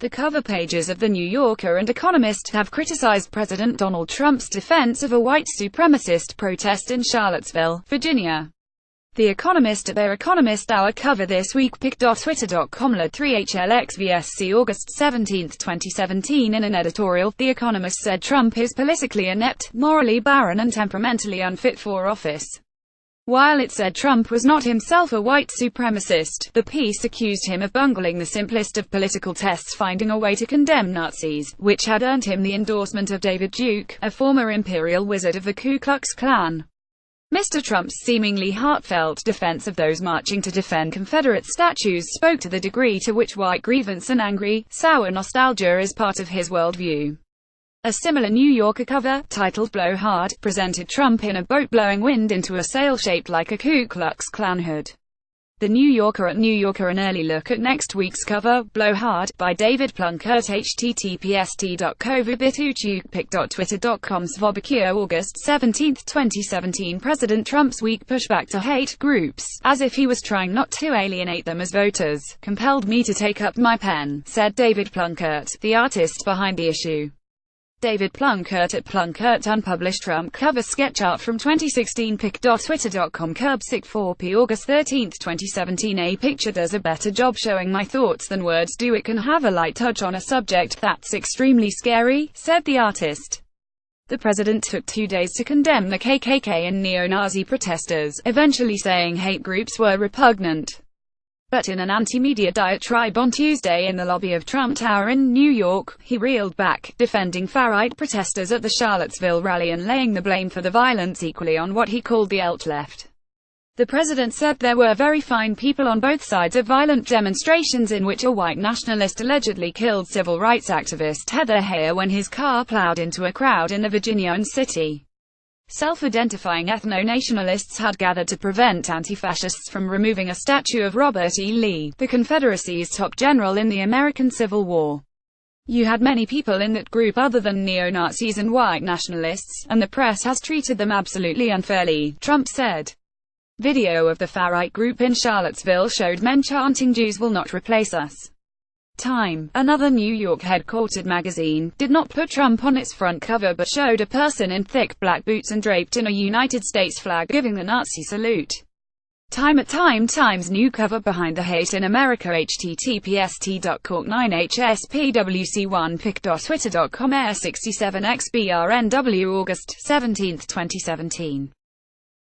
The cover pages of The New Yorker and Economist have criticized President Donald Trump's defense of a white supremacist protest in Charlottesville, Virginia. The Economist at their Economist Hour cover this week pic.twitter.com /3HLXVSC August 17, 2017. In an editorial, The Economist said Trump is politically inept, morally barren and temperamentally unfit for office. While it said Trump was not himself a white supremacist, the piece accused him of bungling the simplest of political tests, finding a way to condemn Nazis, which had earned him the endorsement of David Duke, a former imperial wizard of the Ku Klux Klan. Mr. Trump's seemingly heartfelt defense of those marching to defend Confederate statues spoke to the degree to which white grievance and angry, sour nostalgia is part of his worldview. A similar New Yorker cover, titled Blow Hard, presented Trump in a boat blowing wind into a sail shaped like a Ku Klux Klan hood. The New Yorker at New Yorker an early look at next week's cover, Blow Hard, by David Plunkett https://t.covid/pic.twitter.com /svobacure August 17, 2017. President Trump's weak pushback to hate groups, as if he was trying not to alienate them as voters, compelled me to take up my pen, said David Plunkett, the artist behind the issue. David Plunkett at Plunkett unpublished Trump cover sketch art from 2016 pic.twitter.com /4p August 13, 2017. A picture does a better job showing my thoughts than words do. It can have a light touch on a subject that's extremely scary, said the artist. The president took 2 days to condemn the KKK and neo-Nazi protesters, eventually saying hate groups were repugnant. But in an anti-media diatribe on Tuesday in the lobby of Trump Tower in New York, he reeled back, defending far-right protesters at the Charlottesville rally and laying the blame for the violence equally on what he called the alt-left. The president said there were very fine people on both sides of violent demonstrations in which a white nationalist allegedly killed civil rights activist Heather Heyer when his car plowed into a crowd in the Virginian city. Self-identifying ethno-nationalists had gathered to prevent anti-fascists from removing a statue of Robert E. Lee, the Confederacy's top general in the American Civil War. You had many people in that group other than neo-Nazis and white nationalists, and the press has treated them absolutely unfairly, Trump said. Video of the far-right group in Charlottesville showed men chanting "Jews will not replace us." Time, another New York headquartered magazine, did not put Trump on its front cover but showed a person in thick black boots and draped in a United States flag giving the Nazi salute. Time at Times new cover behind the hate in America https://t.cork9hspwc1 pic.twitter.com air67xbrnw August 17, 2017.